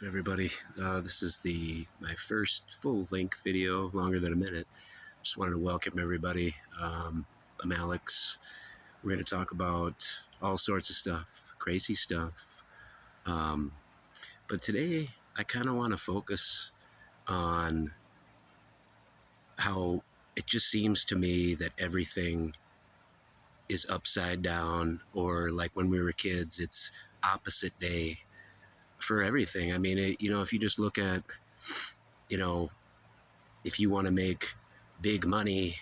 Everybody. This is my first full-length video, longer than a minute. Just wanted to welcome everybody. I'm Alex. We're going to talk about all sorts of stuff, crazy stuff. But today, I kind of want to focus on how it just seems to me that everything is upside down, or like when we were kids, it's opposite day for everything. I mean, if you just look at, if you want to make big money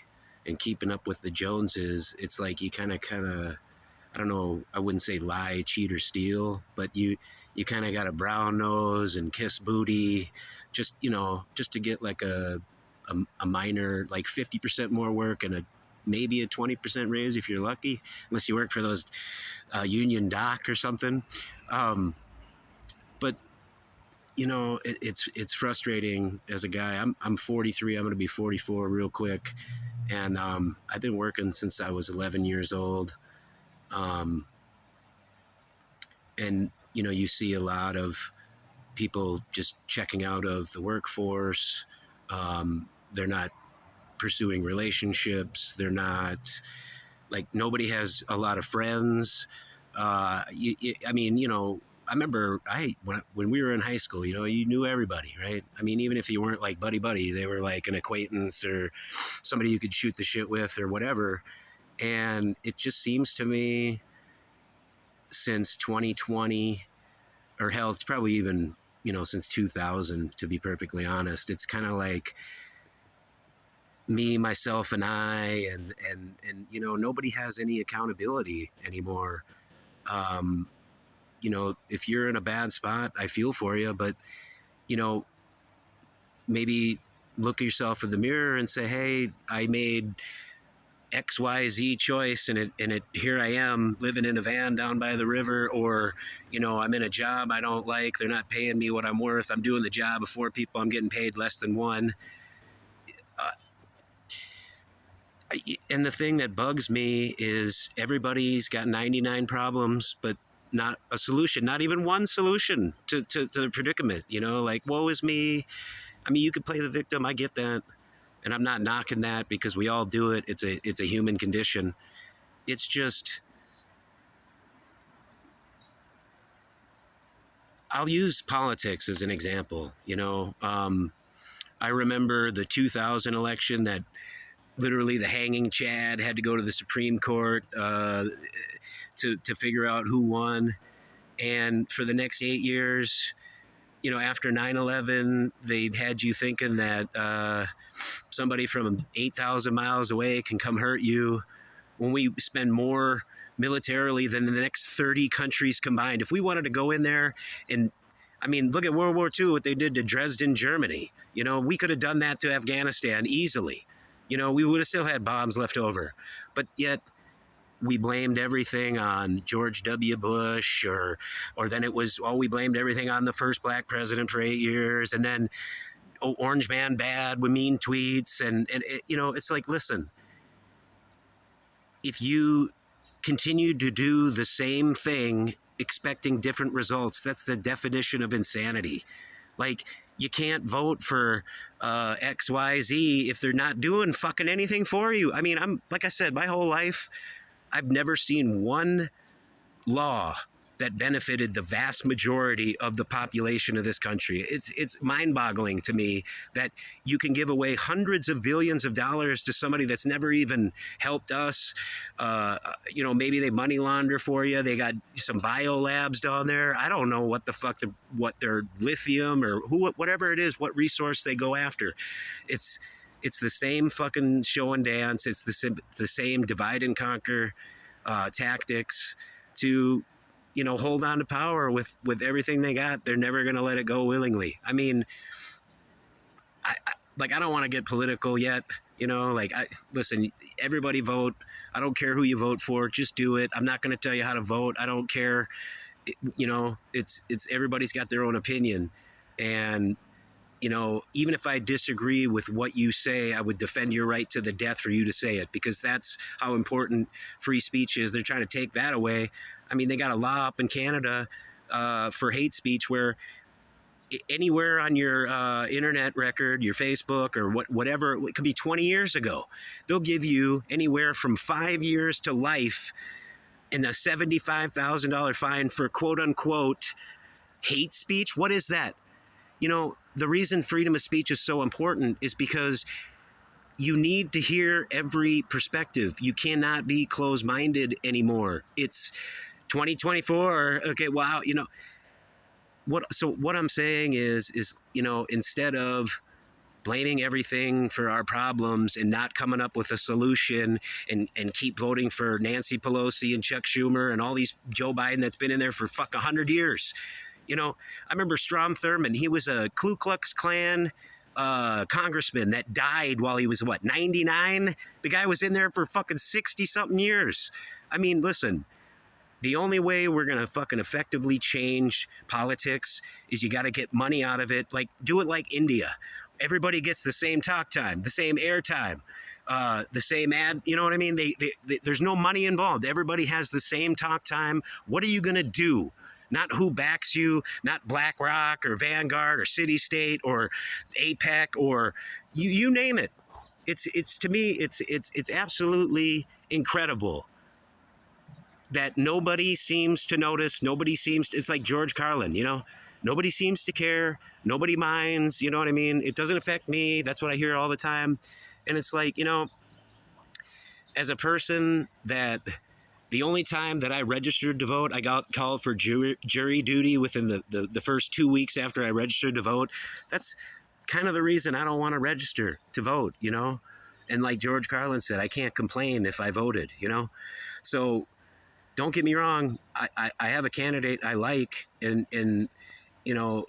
and keeping up with the Joneses, it's like you kind of, I don't know, I wouldn't say lie, cheat, or steal, but you kind of got a brown nose and kiss booty, just to get like a minor, like 50% more work and maybe a 20% raise if you're lucky, unless you work for those union doc or something. But it's frustrating as a guy. I'm 43. I'm going to be 44 real quick, and I've been working since I was 11 years old. And you see a lot of people just checking out of the workforce. They're not pursuing relationships. They're not, like, nobody has a lot of friends. I remember when we were in high school, you knew everybody, right? I mean, even if you weren't like buddy, they were like an acquaintance or somebody you could shoot the shit with or whatever. And it just seems to me, since 2020, or hell, it's probably even, since 2000, to be perfectly honest, it's kind of like me, myself, and I, and nobody has any accountability anymore. If you're in a bad spot, I feel for you, but maybe look at yourself in the mirror and say, hey, I made XYZ choice, and it here I am living in a van down by the river, or I'm in a job I don't like, they're not paying me what I'm worth, I'm doing the job of 4 people, I'm getting paid less than 1. And the thing that bugs me is everybody's got 99 problems, but not a solution, not even one solution to the predicament. Like, woe is me. I mean, you could play the victim, I get that, and I'm not knocking that, because we all do it. It's a human condition. It's just, I'll use politics as an example. I remember the 2000 election, that literally the hanging Chad had to go to the Supreme Court to figure out who won. And for the next 8 years, after 9/11, they had you thinking that somebody from 8,000 miles away can come hurt you, when we spend more militarily than the next 30 countries combined. If we wanted to go in there and, I mean, look at World War II, what they did to Dresden, Germany. We could have done that to Afghanistan easily. We would have still had bombs left over. But yet we blamed everything on George W. Bush, or then it was, we blamed everything on the first black president for 8 years, and then Orange Man bad with mean tweets, and it's like, listen, if you continue to do the same thing expecting different results, that's the definition of insanity. Like, you can't vote for XYZ if they're not doing fucking anything for you. I mean, like I said, my whole life, I've never seen one law that benefited the vast majority of the population of this country. It's mind-boggling to me that you can give away hundreds of billions of dollars to somebody that's never even helped us. Maybe they money launder for you. They got some bio labs down there. I don't know what the fuck, what their lithium or whatever it is, what resource they go after. It's the same fucking show and dance. It's the same divide and conquer tactics to hold on to power with everything they got. They're never going to let it go willingly. I mean, I don't want to get political yet. Listen, everybody vote. I don't care who you vote for. Just do it. I'm not going to tell you how to vote. I don't care. It's everybody's got their own opinion. And, even if I disagree with what you say, I would defend your right to the death for you to say it, because that's how important free speech is. They're trying to take that away. I mean, they got a law up in Canada for hate speech where anywhere on your internet record, your Facebook or whatever, it could be 20 years ago. They'll give you anywhere from 5 years to life and a $75,000 fine for quote unquote hate speech. What is that? You know, the reason freedom of speech is so important is because you need to hear every perspective. You cannot be closed-minded anymore. It's 2024. Okay, wow, you know, what I'm saying is you know, instead of blaming everything for our problems and not coming up with a solution and keep voting for Nancy Pelosi and Chuck Schumer and all these Joe Biden that's been in there for 100 years. You know, I remember Strom Thurmond. He was a Ku Klux Klan congressman that died while he was 99. The guy was in there for 60 something years. I mean, listen, the only way we're going to effectively change politics is you got to get money out of it. Like, do it like India. Everybody gets the same talk time, the same air time, the same ad. You know what I mean? There's no money involved. Everybody has the same talk time. What are you going to do? Not who backs you, not BlackRock or Vanguard or City State or APEC or you name it. It's to me, it's absolutely incredible that nobody seems to notice. It's like George Carlin, you know, nobody seems to care. Nobody minds. You know what I mean? It doesn't affect me. That's what I hear all the time. And it's like, you know, as a person that the only time that I registered to vote, I got called for jury duty within the first 2 weeks after I registered to vote. That's kind of the reason I don't want to register to vote, you know? And like George Carlin said, I can't complain if I voted, you know? So don't get me wrong. I have a candidate I like, and you know,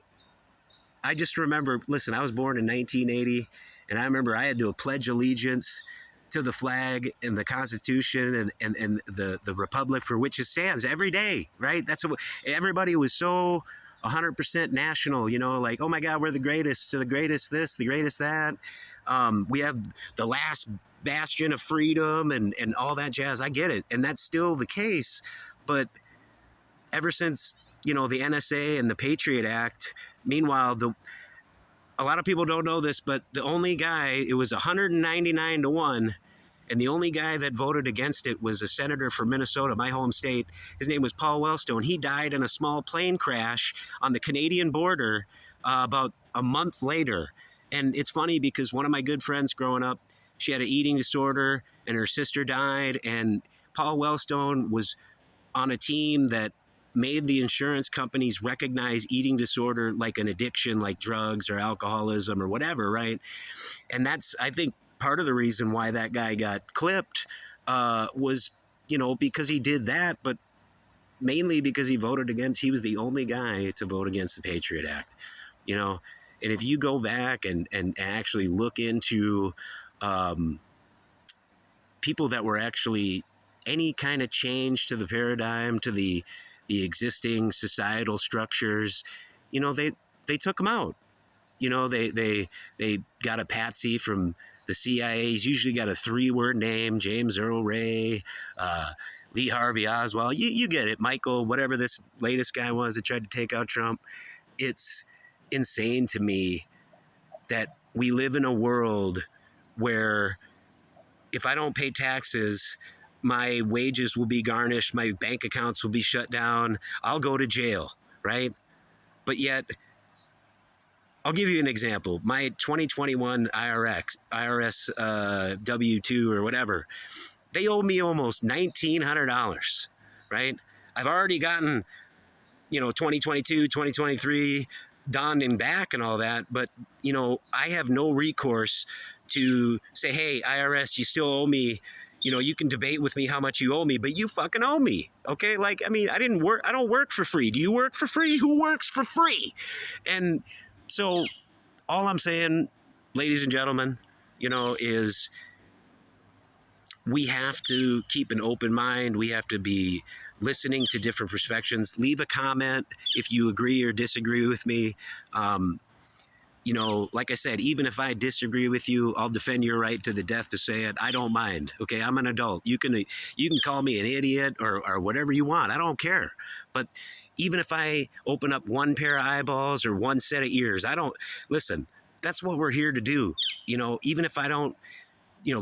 I just remember, listen, I was born in 1980, and I remember I had to pledge allegiance to the flag and the Constitution and the republic for which it stands every day, right? That's what everybody was so 100% national, you know, like, oh my God, we're the greatest, to the greatest this, the greatest that. We have the last bastion of freedom and all that jazz. I get it. And that's still the case. But ever since, you know, the NSA and the Patriot Act, meanwhile, a lot of people don't know this, but the only guy, it was 199 to 1, and the only guy that voted against it was a senator from Minnesota, my home state. His name was Paul Wellstone. He died in a small plane crash on the Canadian border about a month later. And it's funny because one of my good friends growing up, she had an eating disorder and her sister died, and Paul Wellstone was on a team that made the insurance companies recognize eating disorder like an addiction, like drugs or alcoholism or whatever, right? And that's, I think, part of the reason why that guy got clipped was, you know, because he did that, but mainly because he was the only guy to vote against the Patriot Act, you know? And if you go back and actually look into people that were actually any kind of change to the paradigm, to the existing societal structures, you know, they took them out. You know, they got a patsy from the CIA. He's usually got a 3-word name: James Earl Ray, Lee Harvey Oswald. You get it, Michael, whatever this latest guy was that tried to take out Trump. It's insane to me that we live in a world where if I don't pay taxes, my wages will be garnished, my bank accounts will be shut down, I'll go to jail, right? But yet, I'll give you an example. My 2021 IRS W-2 or whatever, they owe me almost $1,900, right? I've already gotten, you know, 2022, 2023 done and back and all that, but, you know, I have no recourse to say, hey, IRS, you still owe me. You know, you can debate with me how much you owe me, but you fucking owe me. Okay. Like, I mean, I don't work for free. Do you work for free? Who works for free? And so all I'm saying, ladies and gentlemen, you know, is we have to keep an open mind. We have to be listening to different perspectives. Leave a comment if you agree or disagree with me. You know, like I said, even if I disagree with you, I'll defend your right to the death to say it. I don't mind. Okay, I'm an adult. You can call me an idiot or whatever you want. I don't care. But even if I open up one pair of eyeballs or one set of ears, I don't listen. That's what we're here to do. Even if I don't,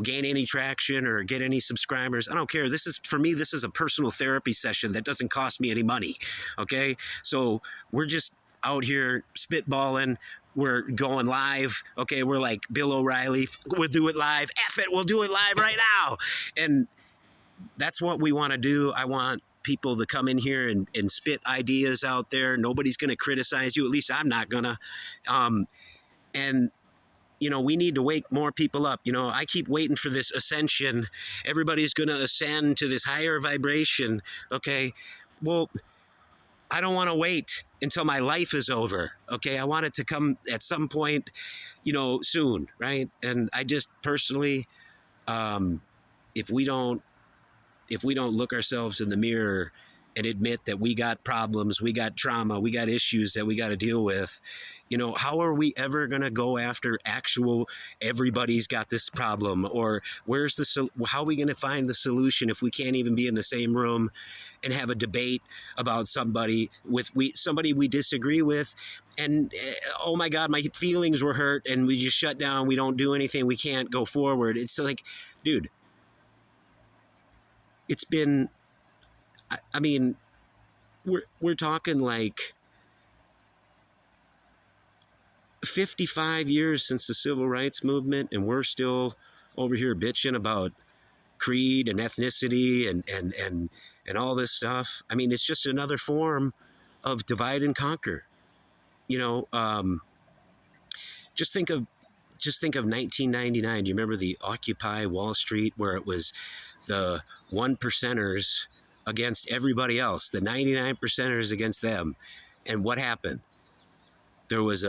gain any traction or get any subscribers, I don't care. This is, for me, this is a personal therapy session that doesn't cost me any money. Okay. So we're just out here spitballing. We're going live. Okay. We're like Bill O'Reilly. We'll do it live. F it. We'll do it live right now. And that's what we want to do. I want people to come in here and spit ideas out there. Nobody's going to criticize you. At least I'm not going to. And we need to wake more people up. I keep waiting for this ascension. Everybody's going to ascend to this higher vibration. Okay. Well, I don't want to wait until my life is over. Okay. I want it to come at some point, soon. Right. And I just personally, if we don't look ourselves in the mirror and admit that we got problems, we got trauma, we got issues that we got to deal with, how are we ever going to go after actual, everybody's got this problem, or how are we going to find the solution if we can't even be in the same room and have a debate about somebody we disagree with? And oh my God, my feelings were hurt and we just shut down. We don't do anything. We can't go forward. It's like, dude, it's been, I mean, we're talking like 55 years since the civil rights movement, and we're still over here bitching about creed and ethnicity and all this stuff. I mean, it's just another form of divide and conquer. Just think of 1999. Do you remember the Occupy Wall Street, where it was the 1%ers against everybody else, the 99 percenters against them? And what happened? There was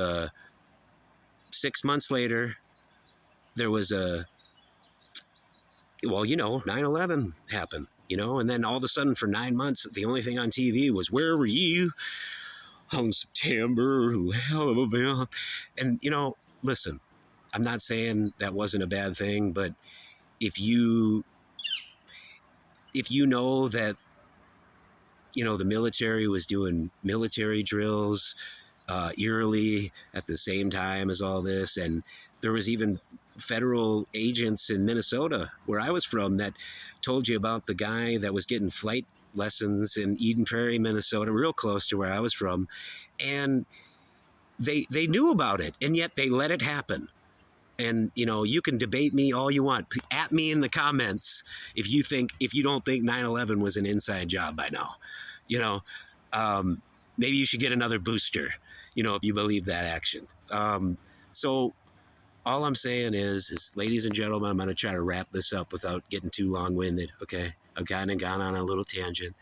6 months later, there was 9/11 happened, and then all of a sudden for 9 months, the only thing on TV was, where were you on September 11th? And, listen, I'm not saying that wasn't a bad thing, but if you know that, the military was doing military drills eerily at the same time as all this, and there was even federal agents in Minnesota, where I was from, that told you about the guy that was getting flight lessons in Eden Prairie, Minnesota, real close to where I was from, and they knew about it, and yet they let it happen. And, you can debate me all you want. At me in the comments if you don't think 9/11 was an inside job by now. Maybe you should get another booster, if you believe that action. So all I'm saying is, ladies and gentlemen, I'm going to try to wrap this up without getting too long-winded, okay? I've kind of gone on a little tangent.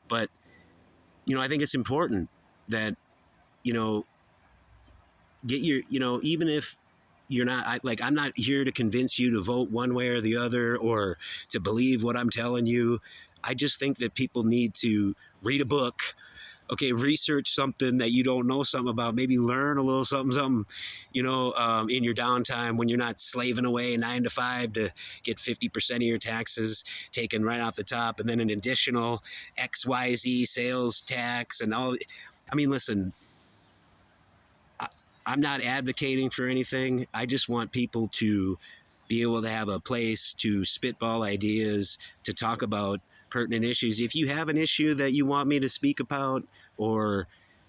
But, I think it's important that, get your, even if you're not, I'm not here to convince you to vote one way or the other or to believe what I'm telling you. I just think that people need to read a book, okay, research something that you don't know something about, maybe learn a little something, in your downtime when you're not slaving away 9 to 5 to get 50% of your taxes taken right off the top, and then an additional XYZ sales tax and all. I mean, listen, I'm not advocating for anything. I just want people to be able to have a place to spitball ideas, to talk about pertinent issues. If you have an issue that you want me to speak about, or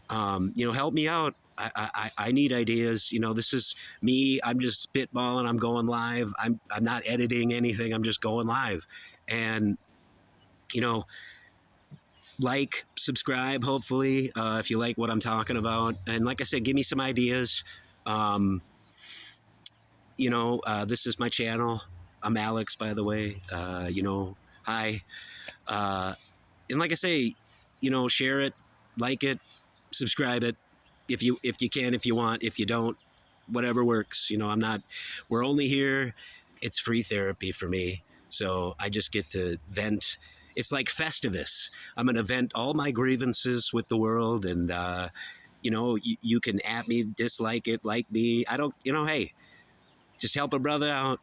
help me out, I need ideas. This is me. I'm just spitballing. I'm going live. I'm not editing anything. I'm just going live. And like, subscribe, hopefully, if you like what I'm talking about. And like I said, give me some ideas. This is my channel. I'm Alex, by the way. Hi. And like I say, share it, like it, subscribe it, if you can, if you want. If you don't, whatever works. We're only here. It's free therapy for me. So I just get to vent. It's like Festivus. I'm going to vent all my grievances with the world. And, you can at me, dislike it, like me. I don't, hey, just help a brother out.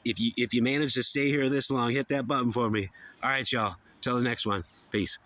If you manage to stay here this long, hit that button for me. All right, y'all. Till the next one. Peace.